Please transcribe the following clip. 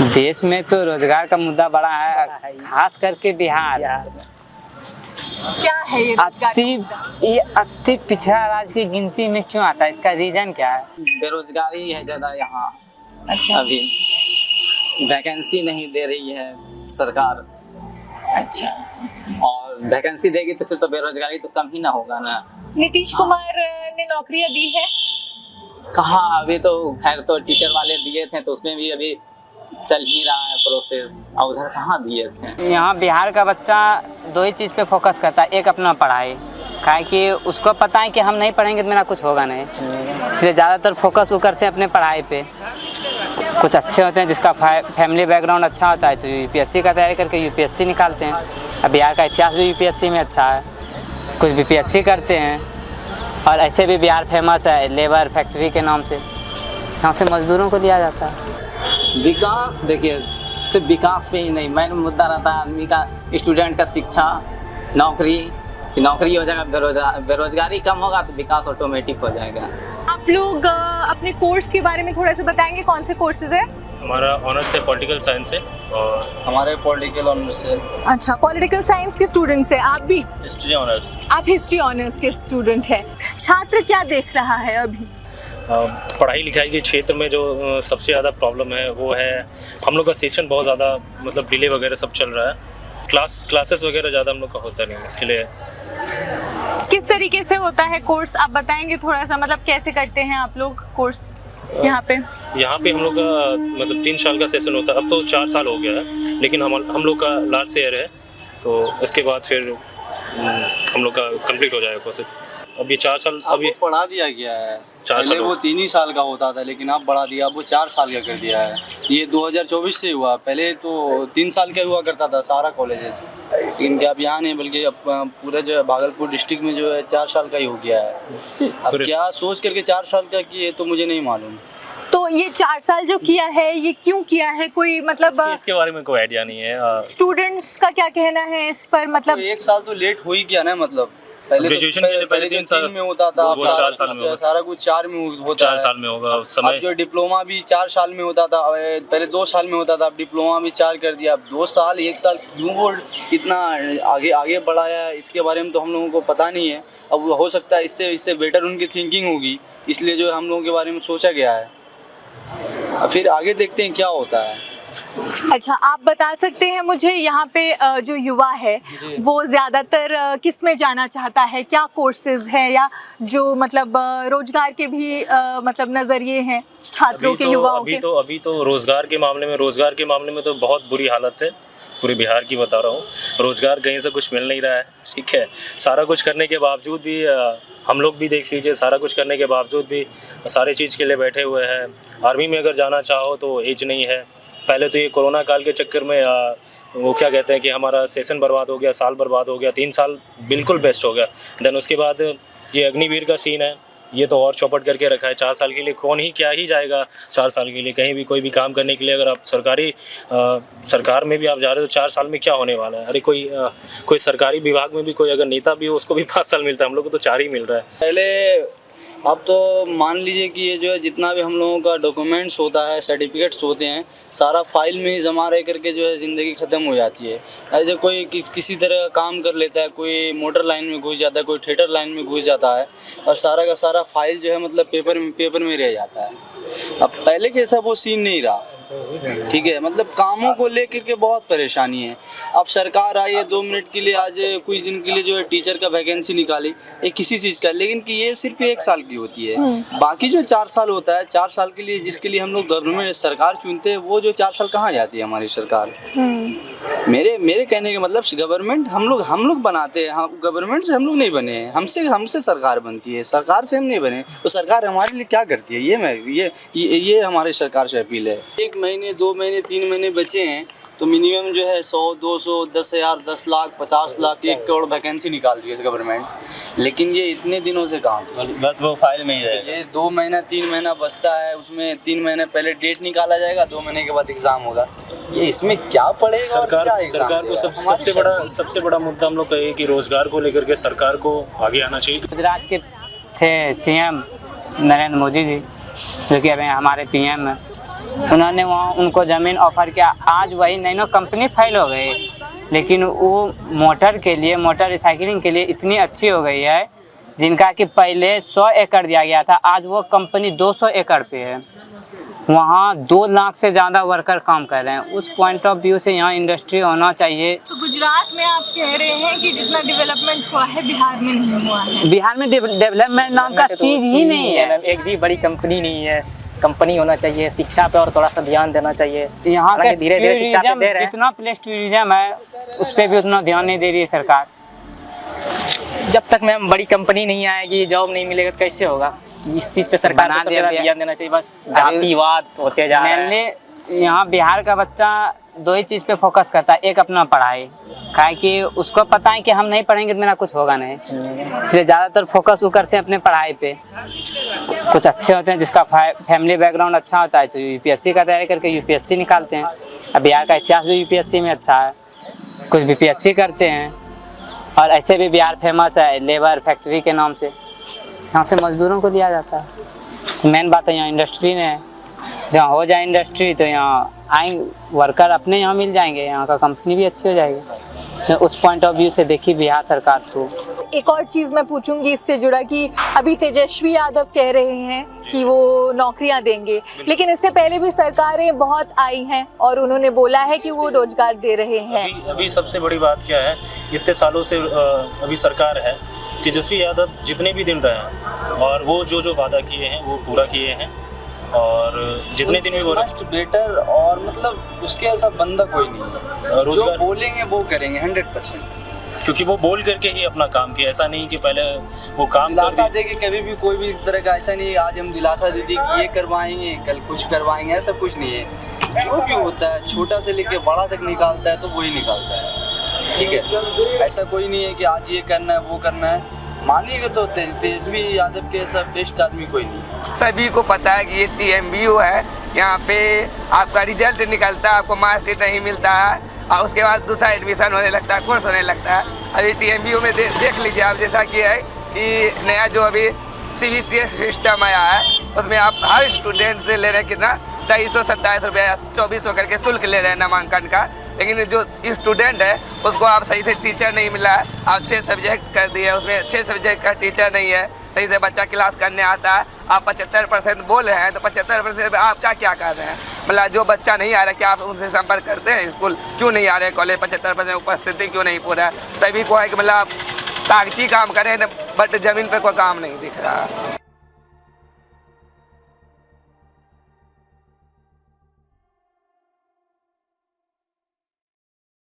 देश में तो रोजगार का मुद्दा बड़ा है, खास करके बिहार में। क्या है ये रोजगार का मुद्दा? ये अति पिछड़ा राज्य की गिनती में क्यों आता है? इसका रीजन क्या है? बेरोजगारी है ज़्यादा यहाँ। अच्छा। अभी वैकेंसी नहीं दे रही है सरकार। अच्छा। और वैकेंसी देगी तो फिर तो बेरोजगारी तो कम ही ना होगा ना। नीतीश कुमार ने नौकरियां दी है? कहाँ, अभी तो खैर तो टीचर वाले दिए थे तो उसमें भी अभी चल ही रहा है प्रोसेस, और उधर कहाँ दिए थे। यहाँ बिहार का बच्चा दो ही चीज़ पे फोकस करता है, एक अपना पढ़ाई, काहे कि उसको पता है कि हम नहीं पढ़ेंगे तो मेरा कुछ होगा नहीं, इसलिए ज़्यादातर फोकस वो करते हैं अपने पढ़ाई पे। कुछ अच्छे होते हैं जिसका फैमिली बैकग्राउंड अच्छा होता है तो यूपीएससी का तैयारी करके यूपीएससी निकालते हैं। अब बिहार का इतिहास भी यूपीएससी में अच्छा है, कुछ बीपीएससी करते हैं। और ऐसे भी बिहार फेमस है लेबर फैक्ट्री के नाम से, यहाँ से मजदूरों को दिया जाता है। विकास देखिए, सिर्फ विकास पे ही नहीं, मेन मुद्दा रहता है आदमी का, स्टूडेंट का शिक्षा, नौकरी हो जाएगा, बेरोजगारी कम होगा तो विकास ऑटोमेटिक हो जाएगा। आप लोग अपने कोर्स के बारे में थोड़ा सा बताएंगे, कौन से कोर्सेज है? हमारा ऑनर्स है पॉलिटिकल साइंस है और हमारे पॉलिटिकल ऑनर्स है। अच्छा, पॉलिटिकल साइंस के स्टूडेंट्स हैं आप भी? History honours. आप हिस्ट्री ऑनर्स के स्टूडेंट हैं। छात्र क्या देख रहा है अभी? पढ़ाई लिखाई के क्षेत्र में जो सबसे ज़्यादा प्रॉब्लम है वो है हम लोग का सेशन बहुत ज़्यादा मतलब डिले वगैरह सब चल रहा है, क्लासेस वगैरह ज़्यादा हम लोग का होता नहीं, इसके लिए। किस तरीके से होता है कोर्स, आप बताएंगे थोड़ा सा, मतलब कैसे करते हैं आप लोग कोर्स यहाँ पे? यहाँ पे हम लोग का मतलब 3 साल का सेशन होता है, अब तो 4 साल हो गया है, लेकिन हम लोग का लास्ट ईयर है तो इसके बाद फिर हम लोग का कंप्लीट हो जाएगा कोर्सेस। अब ये 4 साल अभी बढ़ा दिया गया है। 4 साल वो 3 ही साल का होता था लेकिन अब बढ़ा दिया, अब वो 4 साल का कर दिया है। ये 2024 से हुआ, पहले तो 3 साल का हुआ करता था सारा कॉलेजेस, लेकिन क्या अब यहाँ नहीं बल्कि अब पूरे जो है भागलपुर डिस्ट्रिक्ट में जो है 4 साल का ही हो गया है। अब क्या सोच करके 4 साल का किए तो मुझे नहीं मालूम। तो ये 4 साल जो किया है ये क्यों किया है, कोई मतलब इसके बारे में कोई आइडिया नहीं है। स्टूडेंट्स का क्या कहना है इस पर? मतलब तो 1 साल तो लेट हो ही गया ना, मतलब ग्रेजुएशन के लिए पहले 3 साल में होता था, वो 4 साल में होगा। सारा कुछ 4 में होता 4 साल में होगा समय। अब जो डिप्लोमा भी 4 साल में होता था, पहले 2 साल में होता था, अब डिप्लोमा भी 4 कर दिया। अब 2 साल 1 साल क्यों बोर्ड इतना आगे बढ़ाया है इसके बारे में तो हम लोगों को पता नहीं है। अब हो सकता है इससे बेटर उनकी थिंकिंग होगी, इसलिए जो हम लोगों के बारे में सोचा गया है। अब फिर आगे देखते हैं क्या होता है। अच्छा, आप बता सकते हैं मुझे यहाँ पे जो युवा है वो ज़्यादातर किस में जाना चाहता है, क्या कोर्सेज है या जो मतलब रोजगार के भी मतलब नज़रिए हैं छात्रों के, युवाओं के? अभी तो रोजगार के मामले में तो बहुत बुरी हालत है, पूरे बिहार की बता रहा हूँ। रोजगार कहीं से कुछ मिल नहीं रहा है, ठीक है। सारा कुछ करने के बावजूद भी हम लोग भी देख लीजिए, सारा कुछ करने के बावजूद भी सारे चीज़ के लिए बैठे हुए हैं। आर्मी में अगर जाना चाहो तो एज नहीं है। पहले तो ये कोरोना काल के चक्कर में वो क्या कहते हैं कि हमारा सेशन बर्बाद हो गया, साल बर्बाद हो गया, 3 साल बिल्कुल बेस्ट हो गया। देन उसके बाद ये अग्निवीर का सीन है, ये तो और चौपट करके रखा है। 4 साल के लिए कौन ही क्या ही जाएगा 4 साल के लिए कहीं भी कोई भी काम करने के लिए। अगर आप सरकार में भी आप जा रहे हो तो 4 साल में क्या होने वाला है? अरे कोई सरकारी विभाग में भी कोई अगर नेता भी हो उसको भी 5 साल मिलता है, हम लोग को तो 4 ही मिल रहा है। पहले अब तो मान लीजिए कि ये जो है जितना भी हम लोगों का डॉक्यूमेंट्स होता है, सर्टिफिकेट्स होते हैं, सारा फाइल में ही जमा रह करके जो है ज़िंदगी ख़त्म हो जाती है। ऐसे कोई किसी तरह का काम कर लेता है, कोई मोटर लाइन में घुस जाता है, कोई थिएटर लाइन में घुस जाता है और सारा का सारा फाइल जो है मतलब पेपर में रह जाता है। अब पहले के ऐसा वो सीन नहीं रहा, ठीक है। मतलब कामों को लेकर के बहुत परेशानी है। अब सरकार आई है 2 मिनट के लिए, आज कुछ दिन के लिए जो है टीचर का वैकेंसी निकाली एक किसी चीज़ का, लेकिन कि ये सिर्फ 1 साल की होती है। बाकी जो 4 साल होता है, 4 साल के लिए जिसके लिए हम लोग गवर्नमेंट सरकार चुनते हैं, वो जो 4 साल कहाँ जाती है हमारी सरकार? मेरे कहने का मतलब गवर्नमेंट हम लोग बनाते हैं, हम गवर्नमेंट से हम लोग नहीं बने हैं, हमसे सरकार बनती है, सरकार से हम नहीं बने। तो सरकार हमारे लिए क्या करती है? ये हमारी सरकार से अपील है। 1 महीने 2 महीने 3 महीने बचे हैं तो मिनिमम जो है 100 200 10,000 10 लाख 50 लाख 1 करोड़ वैकेंसी निकालती है गवर्नमेंट, लेकिन ये इतने दिनों से कहाँ थी? बस वो फाइल में ही रहेगा। ये 2 महीना 3 महीना बचता है, उसमें 3 महीने पहले डेट निकाला जाएगा, 2 महीने के बाद एग्जाम होगा। ये इसमें क्या पड़ेगा? सरकार को सबसे बड़ा मुद्दा हम लोग कहे कि रोजगार को लेकर के सरकार को आगे आना चाहिए। गुजरात के थे सीएम नरेंद्र मोदी जी, जो कि अभी हमारे पीएम हैं। उन्होंने वहाँ उनको ज़मीन ऑफर किया। आज वही नैनो कंपनी फेल हो गई, लेकिन वो मोटर के लिए, मोटर रिसाइकलिंग के लिए इतनी अच्छी हो गई है, जिनका कि पहले 100 एकड़ दिया गया था, आज वो कंपनी 200 एकड़ पे है। वहाँ 2 लाख से ज़्यादा वर्कर काम कर रहे हैं। उस पॉइंट ऑफ व्यू से यहाँ इंडस्ट्री होना चाहिए। तो गुजरात में आप कह रहे हैं कि जितना डेवलपमेंट हुआ है बिहार में नहीं हुआ है। बिहार में डेवलपमेंट नाम का चीज़ ही नहीं है। एक भी बड़ी कंपनी नहीं है। कंपनी होना चाहिए, शिक्षा पे और थोड़ा सा ध्यान देना चाहिए। यहाँ के धीरे-धीरे शिक्षा पे दे रहे हैं। जितना प्लेस टूरिज्म है उस पर भी उतना ध्यान नहीं दे रही है सरकार। जब तक मैम बड़ी कंपनी नहीं आएगी, जॉब नहीं मिलेगा तो कैसे होगा? इस चीज़ पे सरकार को सबसे ज़्यादा ध्यान देना चाहिए। बस जातिवाद होते जा रहा है। मेनली यहाँ बिहार का बच्चा 2 ही चीज़ पे फोकस करता है, एक अपना पढ़ाई, काहे कि उसको पता है कि हम नहीं पढ़ेंगे तो मेरा कुछ होगा नहीं, इसलिए ज़्यादातर फोकस वो करते हैं अपने पढ़ाई पे। कुछ अच्छे होते हैं जिसका फैमिली बैकग्राउंड अच्छा होता है तो यूपीएससी का तैयारी करके यूपीएससी निकालते हैं। अब बिहार का इतिहास भी यूपीएससी में अच्छा है, कुछ बीपीएससी करते हैं। और ऐसे भी बिहार फेमस है लेबर फैक्ट्री के नाम से, यहाँ से मजदूरों को दिया जाता है। मेन बात है यहाँ इंडस्ट्री ने है, जहाँ हो जाए इंडस्ट्री तो यहाँ आएंगे वर्कर, अपने यहाँ मिल जाएंगे, यहाँ का कंपनी भी अच्छी हो जाएगी। तो उस पॉइंट ऑफ व्यू से देखी बिहार सरकार तो। एक और चीज़ मैं पूछूंगी इससे जुड़ा कि अभी तेजस्वी यादव कह रहे हैं कि वो नौकरियां देंगे, लेकिन इससे पहले भी सरकारें बहुत आई हैं और उन्होंने बोला है कि वो रोजगार दे रहे हैं। अभी सबसे बड़ी बात क्या है, इतने सालों से अभी सरकार है, तेजस्वी यादव जितने भी दिन रहे हैं और वो जो वादा किए हैं वो पूरा किए हैं, और जितने दिन भी वो बेटर और मतलब उसके ऐसा बंदा कोई नहीं है। जो बोलेंगे वो करेंगे 100%, क्योंकि वो बोल करके ही अपना काम किया। ऐसा नहीं कि पहले वो काम दिलासा दे के कभी भी कोई भी तरह का ऐसा नहीं है आज हम दिलासा दे दी कि ये करवाएंगे कल कुछ करवाएंगे, ऐसा कुछ नहीं है। जो भी होता है छोटा से लेके बड़ा तक निकालता है तो वही निकालता है, ठीक है। ऐसा कोई नहीं है कि आज ये करना है वो करना है। मानिएगा तो तेजस्वी यादव के ऐसा बेस्ट आदमी कोई नहीं है। सभी को पता है कि ये TMBU है, यहाँ पे आपका रिजल्ट निकलता है, आपको मार्कशीट नहीं मिलता है और उसके बाद दूसरा एडमिशन होने लगता है, कोर्स होने लगता है। अभी TMBU में देख लीजिए आप, जैसा कि है कि नया जो अभी CBCS सिस्टम आया है उसमें आप हर स्टूडेंट से ले रहे हैं कितना 2327 रुपया 2400 करके शुल्क ले रहे हैं नामांकन का। लेकिन जो स्टूडेंट है उसको आप सही से टीचर नहीं मिला है, आप 6 सब्जेक्ट कर दिए, उसमें 6 सब्जेक्ट का टीचर नहीं है, सही से बच्चा क्लास करने आता है। आप 75% बोल रहे हैं तो 75% आपका क्या कर रहे हैं? मतलब जो बच्चा नहीं आ रहा, क्या आप उनसे संपर्क करते हैं? स्कूल क्यों नहीं आ रहे? कॉलेज 75% उपस्थिति क्यों नहीं पूरा है? तभी को है कि मतलब आप कागजी काम करें बट ज़मीन पर कोई काम नहीं दिख रहा।